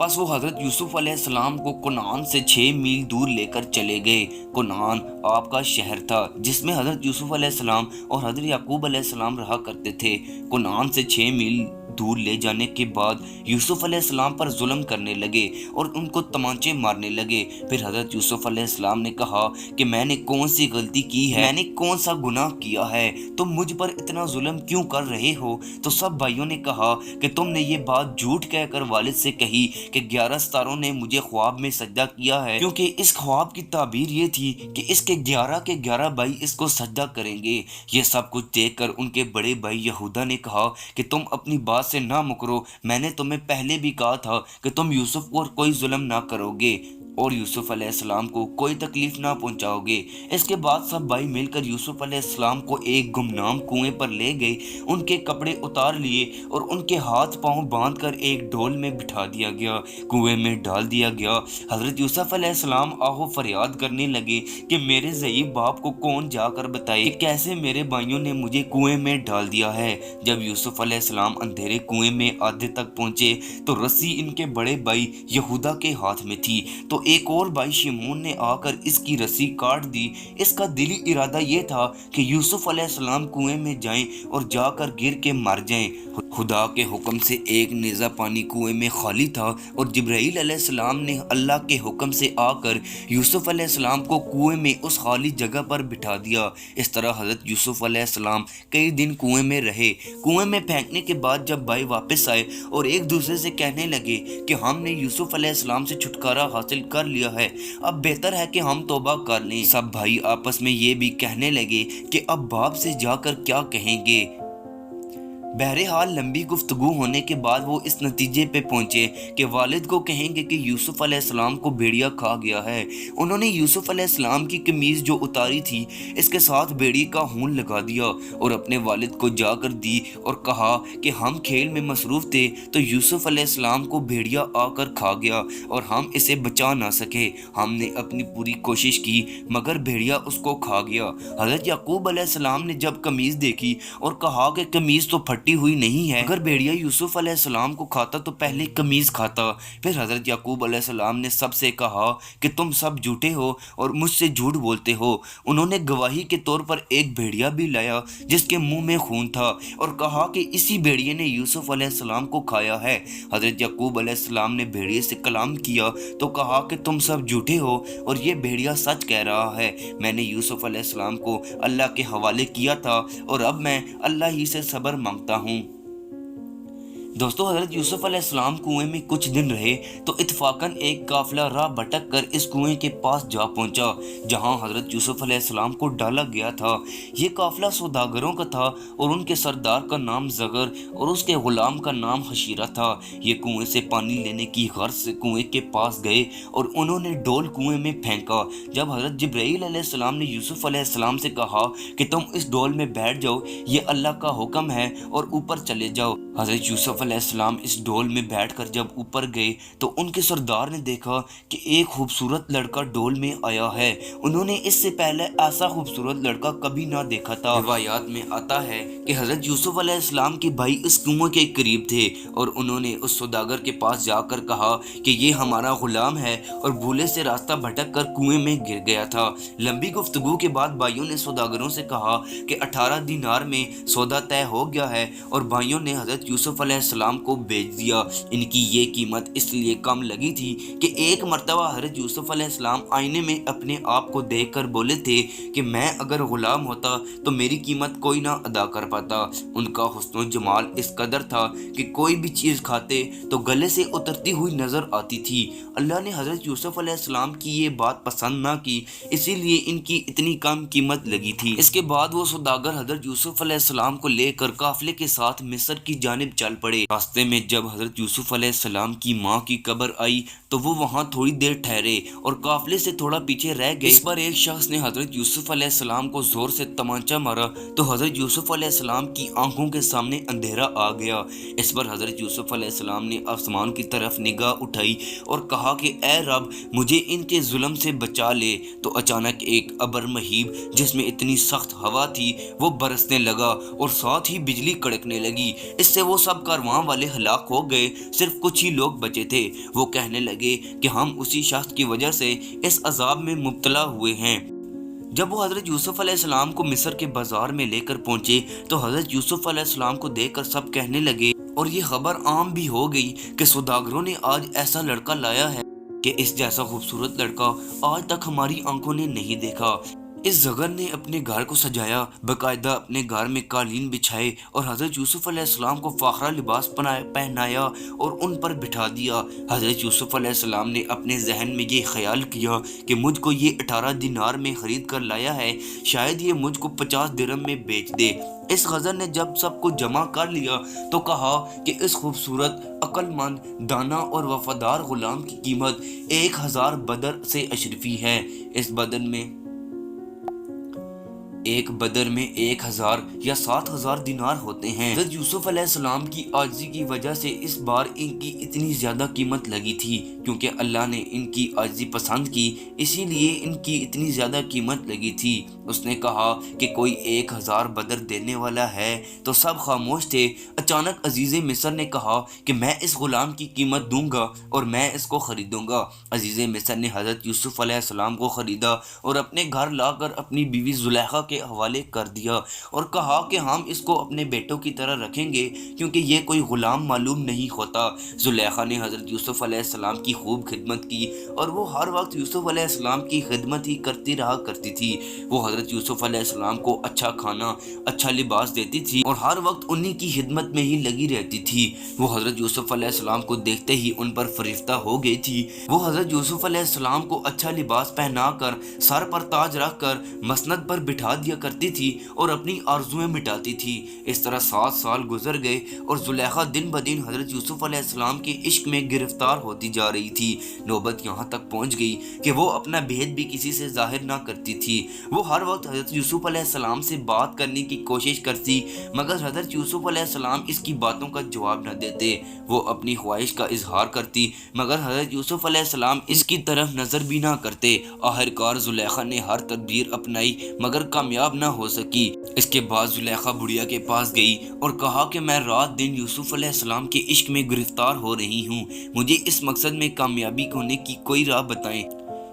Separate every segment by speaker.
Speaker 1: پس وہ حضرت یوسف علیہ السلام کو کنعان سے 6 میل دور لے کر چلے گئے۔ کنعان آپ کا شہر تھا جس میں حضرت یوسف علیہ السلام اور حضرت یعقوب علیہ السلام رہا کرتے تھے۔ کنعان سے 6 میل دور لے جانے کے بعد یوسف علیہ السلام پر ظلم کرنے لگے اور ان کو تمانچے مارنے لگے۔ پھر حضرت یوسف علیہ السلام نے کہا کہ میں نے کون سی غلطی کی ہے، میں نے کون سا گناہ کیا ہے، تم مجھ پر اتنا ظلم کیوں کر رہے ہو؟ تو سب بھائیوں نے کہا کہ تم نے یہ بات جھوٹ کہہ کر والد سے کہی کہ 11 ستاروں نے مجھے خواب میں سجدہ کیا ہے، کیونکہ اس خواب کی تعبیر یہ تھی کہ اس کے 11 بھائی اس کو سجدہ کریں گے۔ یہ سب کچھ دیکھ کر ان کے بڑے بھائی یہودا نے کہا کہ تم اپنی بات سے نہ مکرو، میں نے تمہیں پہلے بھی کہا تھا کہ تم یوسف پر کوئی ظلم نہ کرو گے اور یوسف علیہ السلام کو کوئی تکلیف نہ پہنچاؤ گے۔ اس کے بعد سب بھائی مل کر یوسف علیہ السلام کو ایک گمنام کنویں پر لے گئے، ان کے کپڑے اتار لیے اور ان کے ہاتھ پاؤں باندھ کر ایک ڈول میں بٹھا دیا گیا، کنویں میں ڈال دیا گیا۔ حضرت یوسف علیہ السلام آہو فریاد کرنے لگے کہ میرے ضعیف باپ کو کون جا کر بتائے کہ کیسے میرے بھائیوں نے مجھے کنویں میں ڈال دیا ہے۔ جب یوسف علیہ السلام اندھیرے کنویں میں آدھے تک پہنچے تو رسی ان کے بڑے بھائی یہودا کے ہاتھ میں تھی، تو ایک اور بھائی شمعون نے آ کر اس کی رسی کاٹ دی۔ اس کا دلی ارادہ یہ تھا کہ یوسف علیہ السلام کنویں میں جائیں اور جا کر گر کے مر جائیں۔ خدا کے حکم سے ایک نیزہ پانی کنویں میں خالی تھا اور جبرائیل علیہ السلام نے اللہ کے حکم سے آ کر یوسف علیہ السلام کو کنویں میں اس خالی جگہ پر بٹھا دیا۔ اس طرح حضرت یوسف علیہ السلام کئی دن کنویں میں رہے۔ کنویں میں پھینکنے کے بعد جب بھائی واپس آئے اور ایک دوسرے سے کہنے لگے کہ ہم نے یوسف علیہ السلام سے چھٹکارا حاصل کر لیا ہے، اب بہتر ہے کہ ہم توبہ کر لیں۔ سب بھائی آپس میں یہ بھی کہنے لگے کہ اب باپ سے جا کر کیا کہیں گے۔ بہرحال لمبی گفتگو ہونے کے بعد وہ اس نتیجے پہ پہنچے کہ والد کو کہیں گے کہ یوسف علیہ السلام کو بھیڑیا کھا گیا ہے۔ انہوں نے یوسف علیہ السلام کی قمیض جو اتاری تھی اس کے ساتھ بھیڑی کا خون لگا دیا اور اپنے والد کو جا کر دی اور کہا کہ ہم کھیل میں مصروف تھے تو یوسف علیہ السلام کو بھیڑیا آ کر کھا گیا اور ہم اسے بچا نہ سکے۔ ہم نے اپنی پوری کوشش کی مگر بھیڑیا اس کو کھا گیا۔ حضرت یعقوب علیہ السلام نے جب قمیض دیکھی اور کہا کہ قمیض تو پھٹی ہوئی نہیں ہے، اگر بھیڑیا یوسف علیہ السلام کو کھاتا تو پہلے قمیض کھاتا۔ پھر حضرت یعقوب علیہ السلام نے سب سے کہا کہ تم سب جھوٹے ہو اور مجھ سے جھوٹ بولتے ہو۔ انہوں نے گواہی کے طور پر ایک بھیڑیا بھی لایا جس کے منہ میں خون تھا اور کہا کہ اسی بھیڑیے نے یوسف علیہ السلام کو کھایا ہے۔ حضرت یعقوب علیہ السلام نے بھیڑیے سے کلام کیا تو کہا کہ تم سب جھوٹے ہو اور یہ بھیڑیا سچ کہہ رہا ہے، میں نے یوسف علیہ السلام کو اللہ کے حوالے کیا تھا اور اب میں اللہ ہی سے صبر مانگتا ہوں۔ دوستو، حضرت یوسف علیہ السلام کنویں میں کچھ دن رہے تو اتفاقاً ایک قافلہ راہ بھٹک کر اس کنویں کے پاس جا پہنچا جہاں حضرت یوسف علیہ السلام کو ڈالا گیا تھا۔ یہ قافلہ سوداگروں کا تھا اور ان کے سردار کا نام زغر اور اس کے غلام کا نام حشیرہ تھا۔ یہ کنویں سے پانی لینے کی غرض سے کنویں کے پاس گئے اور انہوں نے ڈول کنویں میں پھینکا۔ جب حضرت جبرائیل علیہ السلام نے یوسف علیہ السلام سے کہا کہ تم اس ڈول میں بیٹھ جاؤ، یہ اللہ کا حکم ہے اور اوپر چلے جاؤ، حضرت یوسف علیہ السلام اس ڈول میں بیٹھ کر جب اوپر گئے تو ان کے سردار نے دیکھا کہ ایک خوبصورت لڑکا ڈول میں آیا ہے۔ انہوں نے اس سے پہلے ایسا خوبصورت لڑکا کبھی نہ دیکھا تھا۔ روایات میں آتا ہے کہ حضرت یوسف علیہ السلام کے بھائی اس کنویں کے قریب تھے اور انہوں نے اس سوداگر کے پاس جا کر کہا کہ یہ ہمارا غلام ہے اور بھولے سے راستہ بھٹک کر کنویں میں گر گیا تھا۔ لمبی گفتگو کے بعد بھائیوں نے سوداگروں سے کہا کہ 18 دینار میں سودا طے ہو گیا ہے اور بھائیوں نے حضرت یوسف علیہ السلام کو بیچ دیا۔ ان کی یہ قیمت اس لیے کم لگی تھی کہ ایک مرتبہ حضرت یوسف علیہ السلام آئینے میں اپنے آپ کو دیکھ کر بولے تھے کہ میں اگر غلام ہوتا تو میری قیمت کوئی نہ ادا کر پاتا۔ ان کا حسن و جمال اس قدر تھا کہ کوئی بھی چیز کھاتے تو گلے سے اترتی ہوئی نظر آتی تھی۔ اللہ نے حضرت یوسف علیہ السلام کی یہ بات پسند نہ کی، اسی لیے ان کی اتنی کم قیمت لگی تھی۔ اس کے بعد وہ سوداگر حضرت یوسف علیہ السلام کو لے کر قافلے کے ساتھ مصر کی جانب چل پڑے۔ راستے میں جب حضرت یوسف علیہ السلام کی ماں کی قبر آئی تو وہ وہاں تھوڑی دیر ٹھہرے اور قافلے سے تھوڑا پیچھے رہ گئے۔ اس پر ایک شخص نے حضرت یوسف علیہ السلام کو زور سے تمانچہ مارا تو حضرت یوسف علیہ السلام کی آنکھوں کے سامنے اندھیرا آ گیا۔ اس پر حضرت یوسف علیہ السلام نے آسمان کی طرف نگاہ اٹھائی اور کہا کہ اے رب، مجھے ان کے ظلم سے بچا لے۔ تو اچانک ایک ابر مہیب جس میں اتنی سخت ہوا تھی وہ برسنے لگا اور ساتھ ہی بجلی کڑکنے لگی۔ اس سے وہ سب کارواں وہاں والے ہلاک ہو گئے، صرف کچھ ہی لوگ بچے تھے۔ وہ کہنے لگے کہ ہم اسی شخص کی وجہ سے اس عذاب میں مبتلا ہوئے ہیں۔ جب وہ حضرت یوسف علیہ السلام کو مصر کے بازار میں لے کر پہنچے تو حضرت یوسف علیہ السلام کو دیکھ کر سب کہنے لگے، اور یہ خبر عام بھی ہو گئی کہ سوداگروں نے آج ایسا لڑکا لایا ہے کہ اس جیسا خوبصورت لڑکا آج تک ہماری آنکھوں نے نہیں دیکھا۔ اس زغر نے اپنے گھر کو سجایا، باقاعدہ اپنے گھر میں قالین بچھائے اور حضرت یوسف علیہ السلام کو فاخرہ لباس پہنایا اور ان پر بٹھا دیا۔ حضرت یوسف علیہ السلام نے اپنے ذہن میں یہ خیال کیا کہ مجھ کو یہ 18 دینار میں خرید کر لایا ہے، شاید یہ مجھ کو 50 درہم میں بیچ دے۔ اس غزر نے جب سب کو جمع کر لیا تو کہا کہ اس خوبصورت، عقل مند، دانا اور وفادار غلام کی قیمت 1000 بدر سے اشرفی ہے۔ ایک بدر میں 1000 یا 7000 دینار ہوتے ہیں۔ حضرت یوسف علیہ السلام کی عاجزی کی وجہ سے اس بار ان کی اتنی زیادہ قیمت لگی تھی، کیونکہ اللہ نے ان کی عاجزی پسند کی، اسی لیے ان کی اتنی زیادہ قیمت لگی تھی۔ اس نے کہا کہ کوئی 1000 بدر دینے والا ہے تو سب خاموش تھے۔ اچانک عزیز مصر نے کہا کہ میں اس غلام کی قیمت دوں گا اور میں اس کو خریدوں گا۔ عزیز مصر نے حضرت یوسف علیہ السلام کو خریدا اور اپنے گھر لا کر اپنی بیوی زلیخا کے حوالے کر دیا اور کہا کہ ہم اس کو اپنے بیٹوں کی طرح رکھیں گے، کیونکہ یہ کوئی غلام معلوم نہیں ہوتا۔ زلیخا نے حضرت یوسف علیہ السلام کی خوب خدمت کی اور وہ ہر وقت یوسف علیہ السلام کی خدمت ہی کرتی رہا کرتی تھی۔ وہ حضرت یوسف علیہ السلام کو اچھا کھانا، اچھا لباس دیتی تھی اور ہر وقت انہی کی خدمت میں ہی لگی رہتی تھی۔ وہ حضرت یوسف علیہ السلام کو دیکھتے ہی ان پر فریفتہ ہو گئی تھی۔ وہ حضرت یوسف علیہ السلام کو اچھا لباس پہنا کر، سر پر تاج رکھ کر مسند پر بٹھا دیا کرتی تھی اور اپنی آرزویں مٹاتی تھی۔ اس طرح 7 سال گزر گئے اور زلیخا دن بدن حضرت یوسف علیہ السلام کے عشق میں گرفتار ہوتی جا رہی تھی۔ نوبت یہاں تک پہنچ گئی کہ وہ اپنا بھید بھی کسی سے ظاہر نہ کرتی تھی۔ وہ ہر وقت حضرت یوسف علیہ السلام سے بات کرنے کی کوشش کرتی، مگر حضرت یوسف علیہ السلام اس کی باتوں کا جواب نہ دیتے۔ وہ اپنی خواہش کا اظہار کرتی، مگر حضرت یوسف علیہ السلام اس کی طرف نظر بھی نہ کرتے۔ آخرکار زلیخا نے ہر تدبیر اپنائی مگر کامیاب نہ ہو سکی۔ اس کے بعد زلیخا بڑھیا کے پاس گئی اور کہا کہ میں رات دن یوسف علیہ السلام کے عشق میں گرفتار ہو رہی ہوں، مجھے اس مقصد میں کامیابی ہونے کی کوئی راہ بتائیں۔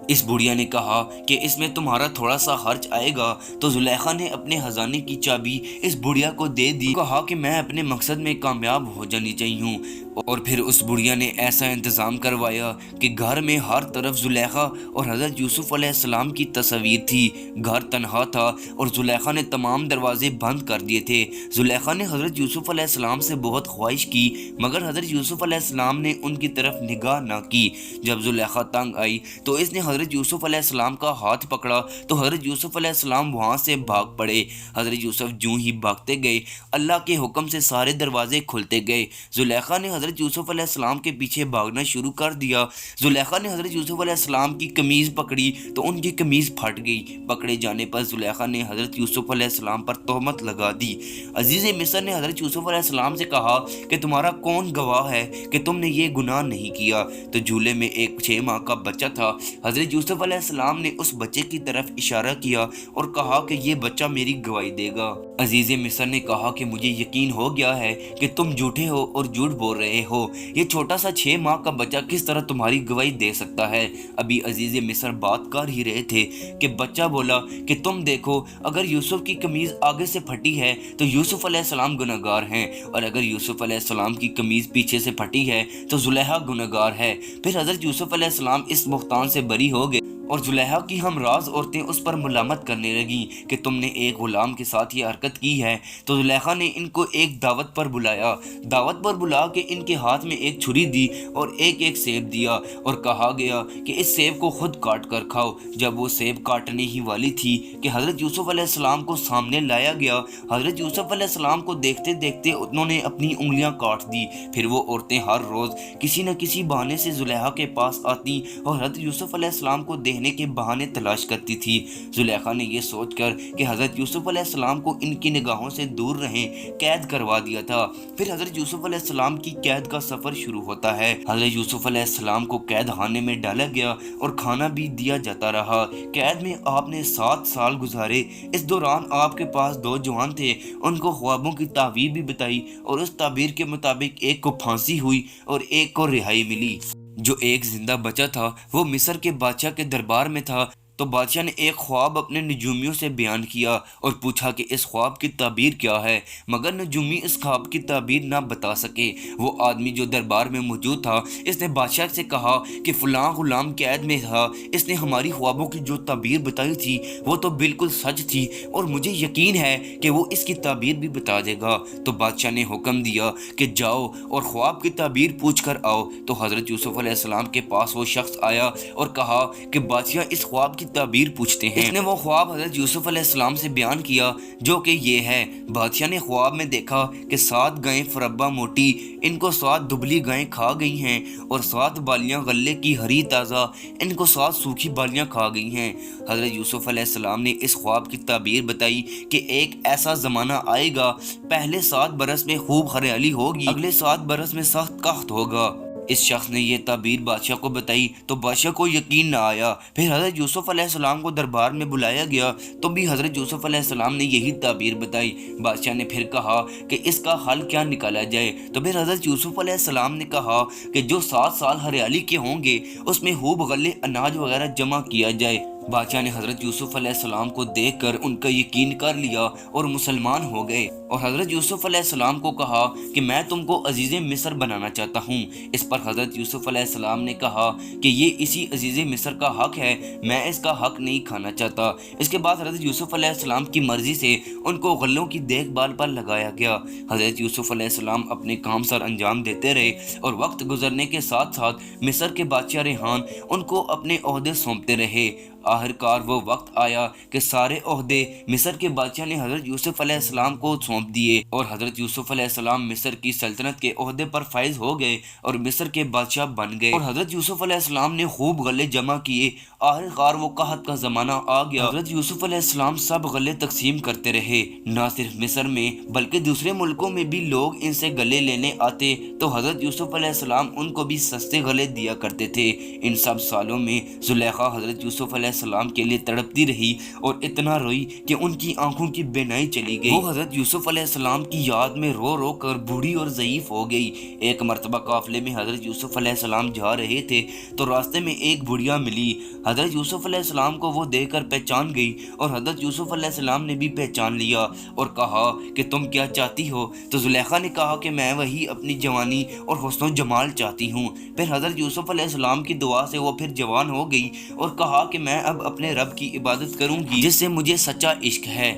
Speaker 1: اس بڑھیا نے کہا کہ اس میں تمہارا تھوڑا سا خرچ آئے گا، تو زلیخا نے اپنے خزانے کی چابی اس بڑھیا کو دے دی، کہا کہ میں اپنے مقصد میں کامیاب ہو جانی چاہیے۔ اور پھر اس بڑھیا نے ایسا انتظام کروایا کہ گھر میں ہر طرف زلیخا اور حضرت یوسف علیہ السلام کی تصویر تھی۔ گھر تنہا تھا اور زلیخا نے تمام دروازے بند کر دیے تھے۔ زلیخا نے حضرت یوسف علیہ السلام سے بہت خواہش کی، مگر حضرت یوسف علیہ السلام نے ان کی طرف نگاہ نہ کی۔ جب زلیخا تنگ آئی تو اس نے حضرت یوسف علیہ السلام کا ہاتھ پکڑا تو حضرت یوسف علیہ السلام وہاں سے بھاگ پڑے۔ حضرت یوسف جوں ہی بھاگتے گئے، اللہ کے حکم سے سارے دروازے کھلتے گئے۔ زلیخا نے حضرت یوسف علیہ السلام کے پیچھے بھاگنا شروع کر دیا۔ زلیخا نے حضرت یوسف علیہ السلام کی قمیض پکڑی تو ان کی قمیض پھٹ گئی۔ پکڑے جانے پر زلیخا نے حضرت یوسف علیہ السلام پر تہمت لگا دی۔ عزیز مصر نے حضرت یوسف علیہ السلام سے کہا کہ تمہارا کون گواہ ہے کہ تم نے یہ گناہ نہیں کیا؟ تو جھولے میں ایک 6 ماہ کا بچہ تھا۔ حضرت یوسف علیہ السلام نے اس بچے کی طرف اشارہ کیا اور کہا کہ یہ بچہ میری گواہی دے گا۔ عزیز مصر نے کہا کہ مجھے یقین ہو گیا ہے کہ تم جھوٹے ہو اور جھوٹ بول رہے ہو، یہ چھوٹا سا 6 ماہ کا بچہ کس طرح تمہاری گواہی دے سکتا ہے؟ ابھی عزیز مصر بات کر ہی رہے تھے کہ بچہ بولا کہ تم دیکھو، اگر یوسف کی قمیض آگے سے پھٹی ہے تو یوسف علیہ السلام گنہگار ہیں، اور اگر یوسف علیہ السلام کی قمیض پیچھے سے پھٹی ہے تو زلیخا گنہگار ہے۔ پھر حضرت یوسف علیہ السلام اس بہتان سے بری ہو گئے اور زلیخا کی ہم راز عورتیں اس پر ملامت کرنے لگیں کہ تم نے ایک غلام کے ساتھ یہ حرکت کی ہے۔ تو زلیخا نے ان کو ایک دعوت پر بلایا، دعوت پر بلا کے ان کے ہاتھ میں ایک چھری دی اور ایک سیب دیا اور کہا گیا کہ اس سیب کو خود کاٹ کر کھاؤ۔ جب وہ سیب کاٹنے ہی والی تھی کہ حضرت یوسف علیہ السلام کو سامنے لایا گیا۔ حضرت یوسف علیہ السلام کو دیکھتے دیکھتے انہوں نے اپنی انگلیاں کاٹ دی۔ پھر وہ عورتیں ہر روز کسی نہ کسی بہانے سے زلیخا کے پاس آتی اور حضرت یوسف علیہ السلام کو کہنے کے بہانے تلاش کرتی تھی۔ زلیخا نے یہ سوچ کر کہ حضرت یوسف علیہ السلام کو ان کی نگاہوں سے دور رہیں قید کروا دیا تھا۔ پھر حضرت یوسف علیہ السلام کی قید کا سفر شروع ہوتا ہے۔ حضرت یوسف علیہ السلام کو قید خانے میں ڈالا گیا اور کھانا بھی دیا جاتا رہا۔ قید میں آپ نے 7 سال گزارے۔ اس دوران آپ کے پاس 2 جوان تھے، ان کو خوابوں کی تعبیر بھی بتائی اور اس تعبیر کے مطابق ایک کو پھانسی ہوئی اور ایک کو رہائی ملی۔ جو ایک زندہ بچا تھا وہ مصر کے بادشاہ کے دربار میں تھا، تو بادشاہ نے ایک خواب اپنے نجومیوں سے بیان کیا اور پوچھا کہ اس خواب کی تعبیر کیا ہے، مگر نجومی اس خواب کی تعبیر نہ بتا سکے۔ وہ آدمی جو دربار میں موجود تھا، اس نے بادشاہ سے کہا کہ فلاں غلام قید میں تھا، اس نے ہماری خوابوں کی جو تعبیر بتائی تھی وہ تو بالکل سچ تھی اور مجھے یقین ہے کہ وہ اس کی تعبیر بھی بتا دے گا۔ تو بادشاہ نے حکم دیا کہ جاؤ اور خواب کی تعبیر پوچھ کر آؤ۔ تو حضرت یوسف علیہ السلام کے پاس وہ شخص آیا اور کہا کہ بادشاہ اس خواب کی تعبیر پوچھتے ہیں۔ اس نے وہ خواب حضرت یوسف علیہ السلام سے بیان کیا جو کہ یہ ہے۔ بادشاہ نے خواب میں دیکھا کہ 7 گائیں فربا موٹی، ان کو 7 دبلی گائیں کھا گئی ہیں، اور 7 بالیاں غلے کی ہری تازہ، ان کو 7 سوکھی بالیاں کھا گئی ہیں۔ حضرت یوسف علیہ السلام نے اس خواب کی تعبیر بتائی کہ ایک ایسا زمانہ آئے گا، پہلے 7 برس میں خوب ہریالی ہوگی، اگلے 7 برس میں سخت قحط ہوگا۔ اس شخص نے یہ تعبیر بادشاہ کو بتائی تو بادشاہ کو یقین نہ آیا۔ پھر حضرت یوسف علیہ السلام کو دربار میں بلایا گیا تو بھی حضرت یوسف علیہ السلام نے یہی تعبیر بتائی۔ بادشاہ نے پھر کہا کہ اس کا حل کیا نکالا جائے، تو پھر حضرت یوسف علیہ السلام نے کہا کہ جو 7 سال ہریالی کے ہوں گے اس میں خوب غلے اناج وغیرہ جمع کیا جائے۔ بادشاہ نے حضرت یوسف علیہ السلام کو دیکھ کر ان کا یقین کر لیا اور مسلمان ہو گئے، اور حضرت یوسف علیہ السلام کو کہا کہ میں تم کو عزیز مصر بنانا چاہتا ہوں۔ اس پر حضرت یوسف علیہ السلام نے کہا کہ یہ اسی عزیز مصر کا حق ہے، میں اس کا حق نہیں کھانا چاہتا۔ اس کے بعد حضرت یوسف علیہ السلام کی مرضی سے ان کو غلوں کی دیکھ بھال پر لگایا گیا۔ حضرت یوسف علیہ السلام اپنے کام سر انجام دیتے رہے، اور وقت گزرنے کے ساتھ ساتھ مصر کے بادشاہ ریحان ان کو اپنے عہدے سونپتے رہے۔ آخرکار وہ وقت آیا کہ سارے عہدے مصر کے بادشاہ نے حضرت یوسف علیہ السلام کو سونپ دیے، اور حضرت یوسف علیہ السلام مصر کی سلطنت کے عہدے پر فائز ہو گئے اور مصر کے بادشاہ بن گئے، اور حضرت یوسف علیہ السلام نے خوب غلے جمع کیے۔ آخرکار وہ قحط کا زمانہ آ گیا۔ حضرت یوسف علیہ السلام سب غلے تقسیم کرتے رہے، نہ صرف مصر میں بلکہ دوسرے ملکوں میں بھی لوگ ان سے گلے لینے آتے تو حضرت یوسف علیہ السلام ان کو بھی سستے غلے دیا کرتے تھے۔ ان سب سالوں میں زلیخا حضرت یوسف علیہ السلام کے لیے تڑپتی رہی اور اتنا روئی کہ ان کی آنکھوں کی بینائی چلی گئی۔ وہ حضرت یوسف علیہ السلام کی یاد میں رو رو کر بوڑھی اور ضعیف ہو گئی۔ ایک مرتبہ قافلے میں حضرت یوسف علیہ السلام جا رہے تھے تو راستے میں ایک بڑھیا ملی۔ حضرت یوسف علیہ السلام کو وہ دیکھ کر پہچان گئی، اور حضرت یوسف علیہ السلام نے بھی پہچان لیا اور کہا کہ تم کیا چاہتی ہو؟ تو زلیخا نے کہا کہ میں وہی اپنی جوانی اور حسن و جمال چاہتی ہوں۔ پھر حضرت یوسف علیہ السلام کی دعا سے وہ پھر جوان ہو گئی اور کہا کہ میں اب اپنے رب کی عبادت کروں گی جس سے مجھے سچا عشق ہے۔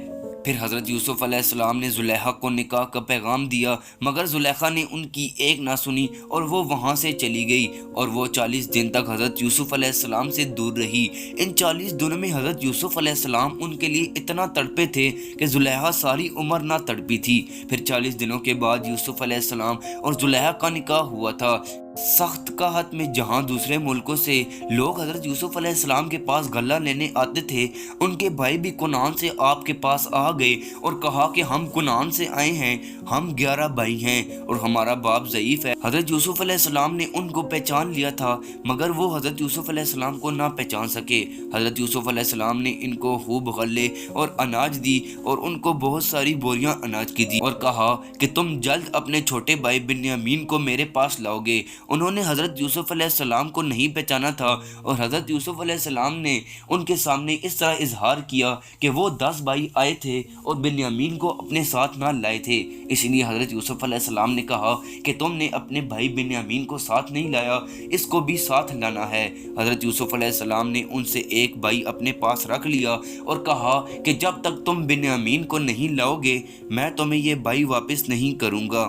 Speaker 1: پھر حضرت یوسف علیہ السلام نے زلیخا کو نکاح کا پیغام دیا، مگر زلیخا نے ان کی ایک نہ سنی اور وہ وہاں سے چلی گئی، اور وہ 40 دن تک حضرت یوسف علیہ السلام سے دور رہی۔ ان 40 دنوں میں حضرت یوسف علیہ السلام ان کے لیے اتنا تڑپے تھے کہ زلیخا ساری عمر نہ تڑپی تھی۔ پھر 40 دنوں کے بعد یوسف علیہ السلام اور زلیخا کا نکاح ہوا تھا۔ سخت قحط میں جہاں دوسرے ملکوں سے لوگ حضرت یوسف علیہ السلام کے پاس غلہ لینے آتے تھے، ان کے بھائی بھی کنعان سے آپ کے پاس آ گئے اور کہا کہ ہم کنعان سے آئے ہیں، ہم 11 بھائی ہیں اور ہمارا باپ ضعیف ہے۔ حضرت یوسف علیہ السلام نے ان کو پہچان لیا تھا، مگر وہ حضرت یوسف علیہ السلام کو نہ پہچان سکے۔ حضرت یوسف علیہ السلام نے ان کو خوب غلے اور اناج دی اور ان کو بہت ساری بوریاں اناج کی دی، اور کہا کہ تم جلد اپنے چھوٹے بھائی بنیامین کو میرے پاس لاؤ گے۔ انہوں نے حضرت یوسف علیہ السلام کو نہیں پہچانا تھا، اور حضرت یوسف علیہ السلام نے ان کے سامنے اس طرح اظہار کیا کہ وہ 10 بھائی آئے تھے اور بنیامین کو اپنے ساتھ نہ لائے تھے۔ اس لیے حضرت یوسف علیہ السلام نے کہا کہ تم نے اپنے بھائی بنیامین کو ساتھ نہیں لایا، اس کو بھی ساتھ لانا ہے۔ حضرت یوسف علیہ السلام نے ان سے ایک بھائی اپنے پاس رکھ لیا اور کہا کہ جب تک تم بنیامین کو نہیں لاؤ گے میں تمہیں یہ بھائی واپس نہیں کروں گا۔